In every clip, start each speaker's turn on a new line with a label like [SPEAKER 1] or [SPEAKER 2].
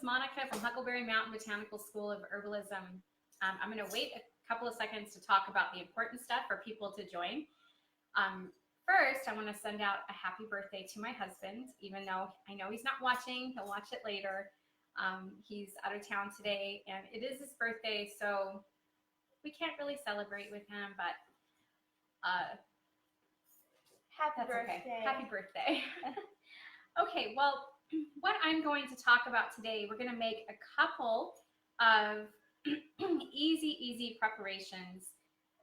[SPEAKER 1] is Monica from Huckleberry Mountain Botanical School of Herbalism. I'm going to wait a couple of seconds to talk about the important stuff for people to join. First, I want to send out a happy birthday to my husband, even though I know he's not watching. He'll watch it later. He's out of town today, and it is his birthday, so we can't really celebrate with him, but
[SPEAKER 2] happy birthday.
[SPEAKER 1] Okay. Happy birthday. Okay, well, what I'm going to talk about today, we're going to make a couple of easy preparations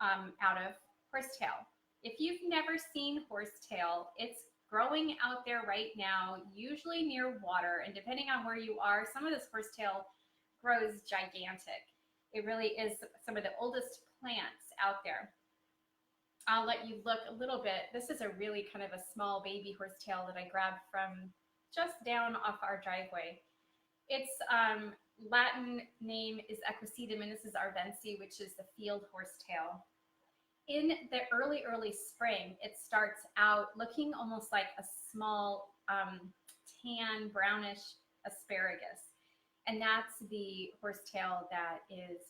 [SPEAKER 1] out of horsetail. If you've never seen horsetail, it's growing out there right now, usually near water, and depending on where you are, some of this horsetail grows gigantic. It really is some of the oldest plants out there. I'll let you look a little bit. This is a really kind of a small baby horsetail that I grabbed from just down off our driveway. Its Latin name is Equisetum, and this is Arvensi, which is the field horsetail. In the early spring, it starts out looking almost like a small tan, brownish asparagus. And that's the horsetail that is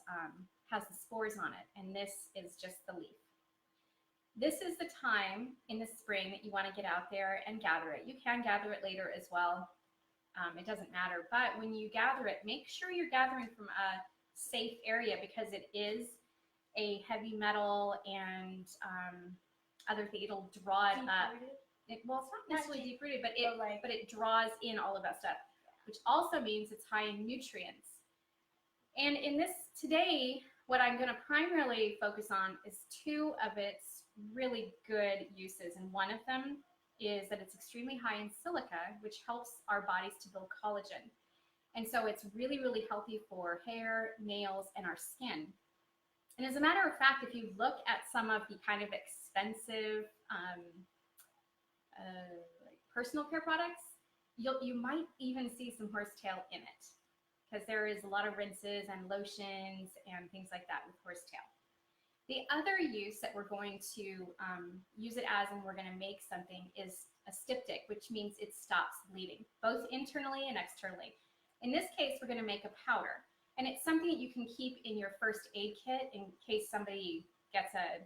[SPEAKER 1] has the spores on it. And this is just the leaf. This is the time in the spring that you want to get out there and gather it. You can gather it later as well. It doesn't matter. But when you gather it, make sure you're gathering from a safe area, because it is a heavy metal and other thing. It'll draw it up. Well, it's not necessarily deep-rooted, but it draws in all of that stuff, which also means it's high in nutrients. And in this today, what I'm going to primarily focus on is two of its really good uses. And one of them is that it's extremely high in silica, which helps our bodies to build collagen. And so it's really healthy for hair, nails, and our skin. And as a matter of fact, if you look at some of the kind of expensive like personal care products, you might even see some horsetail in it, because there is a lot of rinses and lotions and things like that with horsetail. The other use that we're going to use it as, and we're going to make something, is a styptic, which means it stops bleeding, both internally and externally. In this case, we're going to make a powder. And it's something that you can keep in your first aid kit in case somebody gets a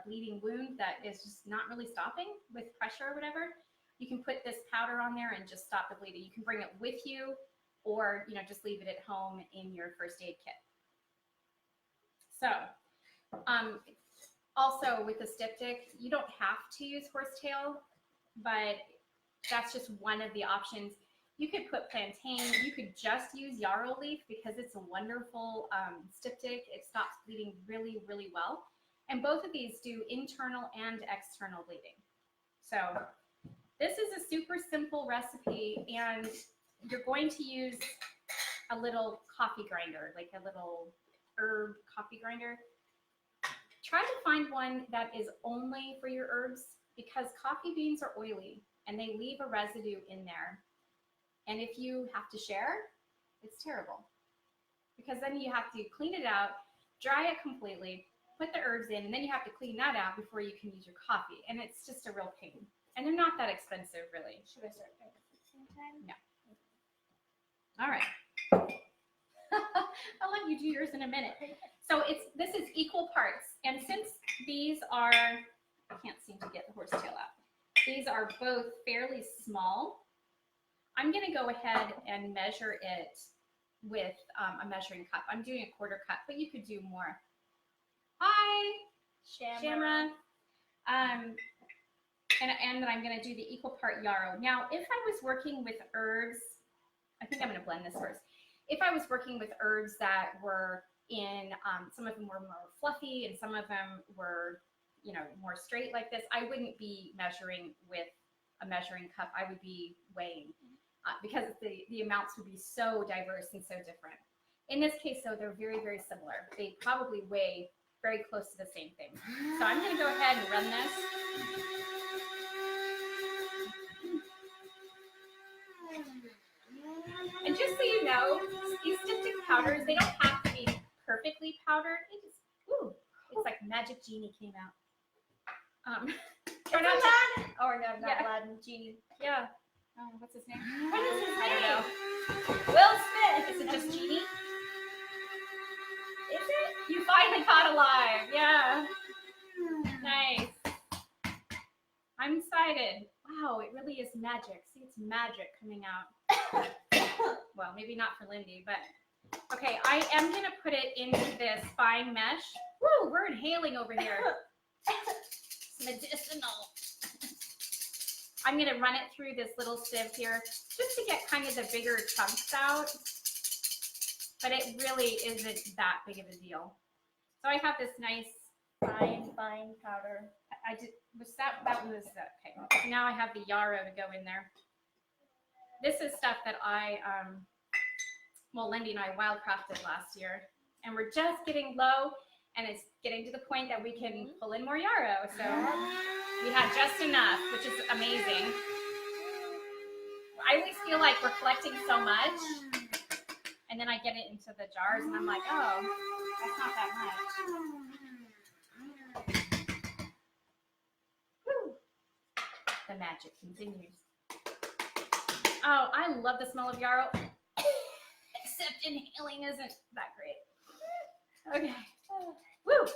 [SPEAKER 1] bleeding wound that is just not really stopping with pressure or whatever. You can put this powder on there and just stop the bleeding. You can bring it with you, or just leave it at home in your first aid kit. So also with the styptic, you don't have to use horsetail, but that's just one of the options. You could put plantain. You could just use yarrow leaf, because it's a wonderful styptic. It stops bleeding really well. And both of these do internal and external bleeding. So this is a super simple recipe, and you're going to use a little coffee grinder, like a little herb coffee grinder. Try to find one that is only for your herbs, because coffee beans are oily and they leave a residue in there. And if you have to share, it's terrible, because then you have to clean it out, dry it completely, put the herbs in, and then you have to clean that out before you can use your coffee. And it's just a real pain. And they're not that expensive, really.
[SPEAKER 2] Should I start at the same time?
[SPEAKER 1] No. All right. I'll let you do yours in a minute. So this is equal parts. And since these are, I can't seem to get the horsetail out. These are both fairly small. I'm going to go ahead and measure it with a measuring cup. I'm doing a 1/4 cup, but you could do more. Hi, Shamra. And then I'm going to do the equal part yarrow. Now, if I was working with herbs, I think I'm going to blend this first. If I was working with herbs that were in, some of them were more fluffy and some of them were, more straight like this, I wouldn't be measuring with a measuring cup. I would be weighing. Because the amounts would be so diverse and so different. In this case, though, they're very similar. They probably weigh very close to the same thing. So I'm going to go ahead and run this. And just so you know, these styptic powders, they don't have to be perfectly powdered. It's like Magic Genie came out.
[SPEAKER 2] Aladdin. Oh, no, not Aladdin. Genie.
[SPEAKER 1] Yeah. What's his name?
[SPEAKER 2] What is his
[SPEAKER 1] I don't know.
[SPEAKER 2] name? Will Smith.
[SPEAKER 1] Is it just Genie?
[SPEAKER 2] Is it?
[SPEAKER 1] You finally caught alive. Yeah. Nice. I'm excited. Wow, it really is magic. See, it's magic coming out. Well, maybe not for Lindy, but okay, I am going to put it into this fine mesh. Woo, we're inhaling over here. It's medicinal. I'm going to run it through this little sieve here just to get kind of the bigger chunks out. But it really isn't that big of a deal. So I have this nice
[SPEAKER 2] Fine powder.
[SPEAKER 1] I did, was that was okay. So now I have the Yarrow to go in there. This is stuff that well, Lindy and I wildcrafted last year, and we're just getting low, and it's getting to the point that we can pull in more Yarrow. So we had just enough, which is amazing. I always feel like we're collecting so much, and then I get it into the jars, and I'm like, oh, that's not that much. The magic continues. Oh, I love the smell of Yarrow, except inhaling isn't that great. Okay. Woo.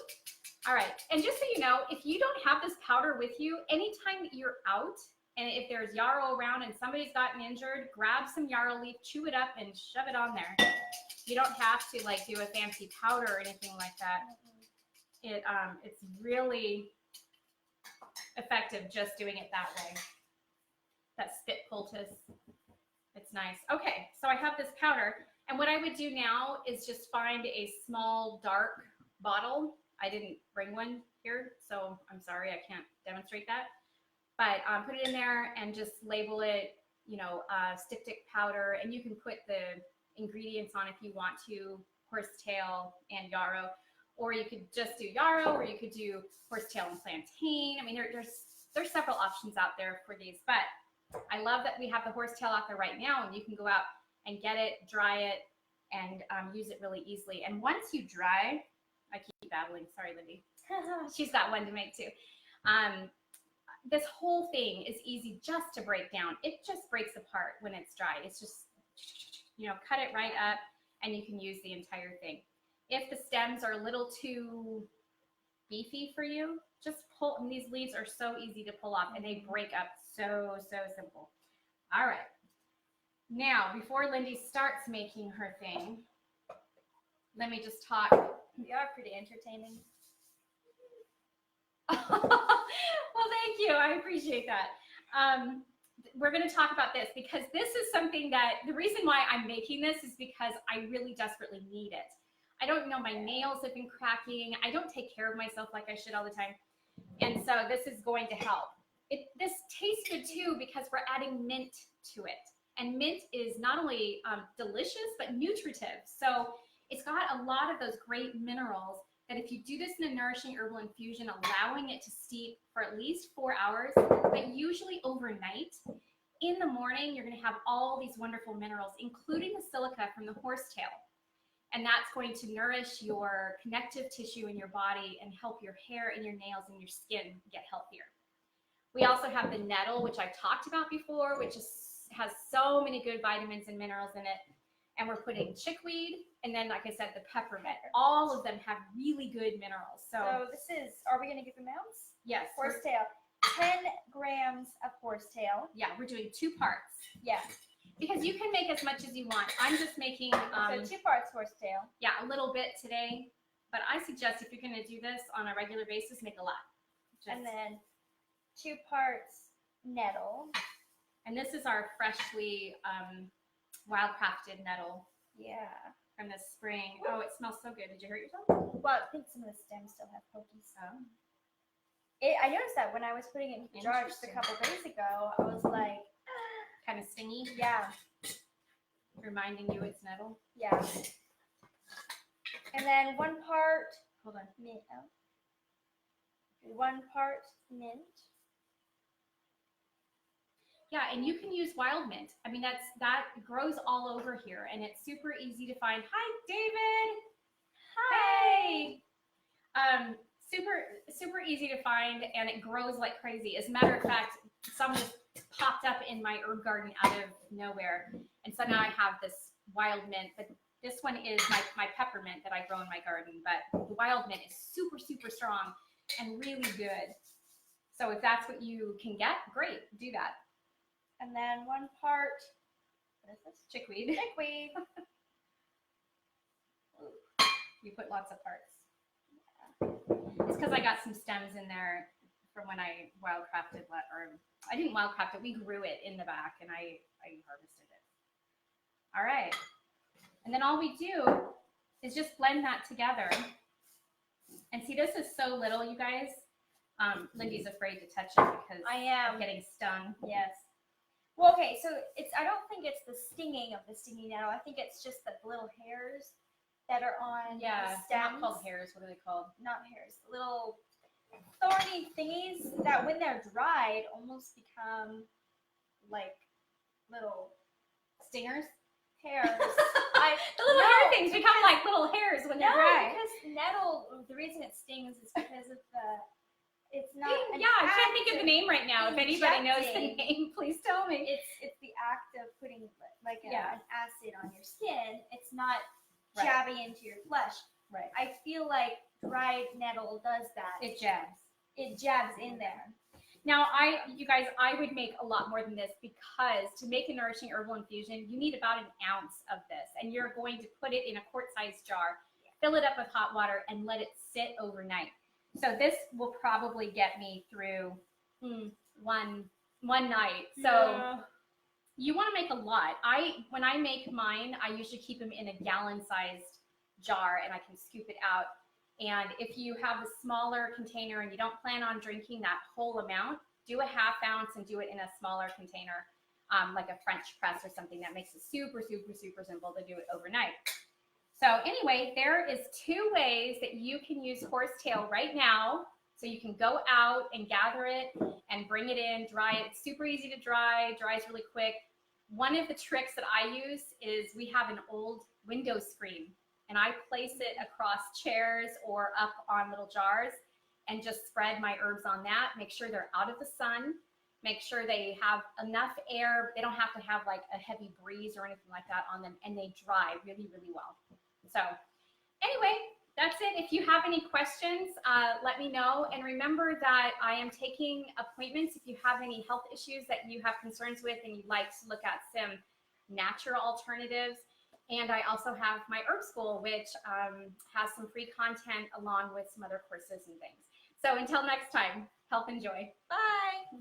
[SPEAKER 1] All right. And just so you know, if you don't have this powder with you, anytime that you're out, and if there's Yarrow around and somebody's gotten injured, grab some Yarrow leaf, chew it up, and shove it on there. You don't have to like do a fancy powder or anything like that. It's really effective just doing it that way. That spit poultice. It's nice. Okay, so I have this powder, and what I would do now is just find a small dark bottle. I didn't bring one here, so I'm sorry I can't demonstrate that. But put it in there and just label it, you know, Styptic powder, and you can put the ingredients on if you want to, horsetail and yarrow, or you could just do yarrow, or you could do horsetail and plantain. I mean, there's several options out there for these, but I love that we have the horsetail out there right now, and you can go out and get it, dry it, and use it really easily. And once you dry, I keep babbling, sorry, Lindy. She's got one to make too. This whole thing is easy just to break down. It just breaks apart when it's dry. It's just, you know, cut it right up, and you can use the entire thing. If the stems are a little too beefy for you, just pull, and these leaves are so easy to pull off, and they break up so simple. All right. Now, before Lindy starts making her thing, let me just talk.
[SPEAKER 2] You are pretty entertaining.
[SPEAKER 1] Well, thank you. I appreciate that. We're going to talk about this because this is something that the reason why I'm making this is because I really desperately need it. I don't know, my nails have been cracking. I don't take care of myself like I should all the time. And so this is going to help. This tastes good too because we're adding mint to it. And mint is not only delicious, but nutritive. So it's got a lot of those great minerals that if you do this in a nourishing herbal infusion, allowing it to steep for at least 4 hours, but usually overnight, in the morning, you're going to have all these wonderful minerals, including the silica from the horsetail. And that's going to nourish your connective tissue in your body and help your hair and your nails and your skin get healthier. We also have the nettle, which I've talked about before, which has so many good vitamins and minerals in it. And we're putting chickweed, and then, like I said, the peppermint. All of them have really good minerals. So
[SPEAKER 2] this is, are we going to give them ounce?
[SPEAKER 1] Yes.
[SPEAKER 2] Horsetail. 10 grams of horsetail.
[SPEAKER 1] Yeah, we're doing 2 parts.
[SPEAKER 2] Yeah.
[SPEAKER 1] Because you can make as much as you want. I'm just making...
[SPEAKER 2] so 2 parts horsetail.
[SPEAKER 1] Yeah, a little bit today. But I suggest if you're going to do this on a regular basis, make a lot.
[SPEAKER 2] And then 2 parts nettle.
[SPEAKER 1] And this is our freshly wild-crafted nettle.
[SPEAKER 2] Yeah.
[SPEAKER 1] From the spring. Oh, it smells so good. Did you hurt yourself?
[SPEAKER 2] Well, I think some of the stems still have pokies.
[SPEAKER 1] Oh.
[SPEAKER 2] I noticed that when I was putting it in the jar just a couple days ago, I was like...
[SPEAKER 1] Kind of stingy?
[SPEAKER 2] Yeah.
[SPEAKER 1] Reminding you it's nettle?
[SPEAKER 2] Yeah. And then 1 part...
[SPEAKER 1] Hold on.
[SPEAKER 2] Mint. 1 part mint.
[SPEAKER 1] Yeah, and you can use wild mint. I mean, that grows all over here, and it's super easy to find. Hi, David. Hi. Super easy to find, and it grows like crazy. As a matter of fact, some popped up in my herb garden out of nowhere. And so now I have this wild mint, but this one is my peppermint that I grow in my garden. But the wild mint is super, super strong and really good. So if that's what you can get, great, do that.
[SPEAKER 2] And then 1 part, what is this?
[SPEAKER 1] Chickweed.
[SPEAKER 2] Chickweed.
[SPEAKER 1] You put lots of parts. Yeah. It's because I got some stems in there from when I wildcrafted, or I didn't wildcraft it, we grew it in the back and I harvested it. All right. And then all we do is just blend that together. And see, this is so little, you guys. Lindy's afraid to touch it because
[SPEAKER 2] I am
[SPEAKER 1] getting stung.
[SPEAKER 2] Yes. Well, okay, so I don't think it's the stinging of the stinging nettle. I think it's just the little hairs that are on the
[SPEAKER 1] They're
[SPEAKER 2] stems.
[SPEAKER 1] not called hairs. What are they called?
[SPEAKER 2] Not hairs. Little thorny thingies that when they're dried almost become like little
[SPEAKER 1] Stingers?
[SPEAKER 2] hairs.
[SPEAKER 1] The little hair things become like little hairs when they're dry.
[SPEAKER 2] Because nettle, the reason it stings is because of it's not.
[SPEAKER 1] Yeah, I can't think of the name right now. If anybody knows the name, please tell me.
[SPEAKER 2] It's the act of putting like an acid on your skin. It's not jabbing into your flesh.
[SPEAKER 1] Right.
[SPEAKER 2] I feel like dried nettle does that.
[SPEAKER 1] It jabs.
[SPEAKER 2] It jabs in there.
[SPEAKER 1] Now, you guys, I would make a lot more than this because to make a nourishing herbal infusion, you need about 1 ounce of this, and you're going to put it in a quart-sized jar, fill it up with hot water, and let it sit overnight. So this will probably get me through one night. So you want to make a lot. When I make mine, I usually keep them in a gallon-sized jar, and I can scoop it out. And if you have a smaller container and you don't plan on drinking that whole amount, do a 1/2 ounce and do it in a smaller container, like a French press or something. That makes it super, super, super simple to do it overnight. So anyway, there is 2 ways that you can use horsetail right now. So you can go out and gather it and bring it in, dry it. It's super easy to dry, dries really quick. One of the tricks that I use is we have an old window screen, and I place it across chairs or up on little jars and just spread my herbs on that. Make sure they're out of the sun. Make sure they have enough air. They don't have to have like a heavy breeze or anything like that on them, and they dry really, really well. So anyway, that's it. If you have any questions, let me know. And remember that I am taking appointments if you have any health issues that you have concerns with and you'd like to look at some natural alternatives. And I also have my herb school, which has some free content along with some other courses and things. So until next time, health and joy.
[SPEAKER 2] Bye.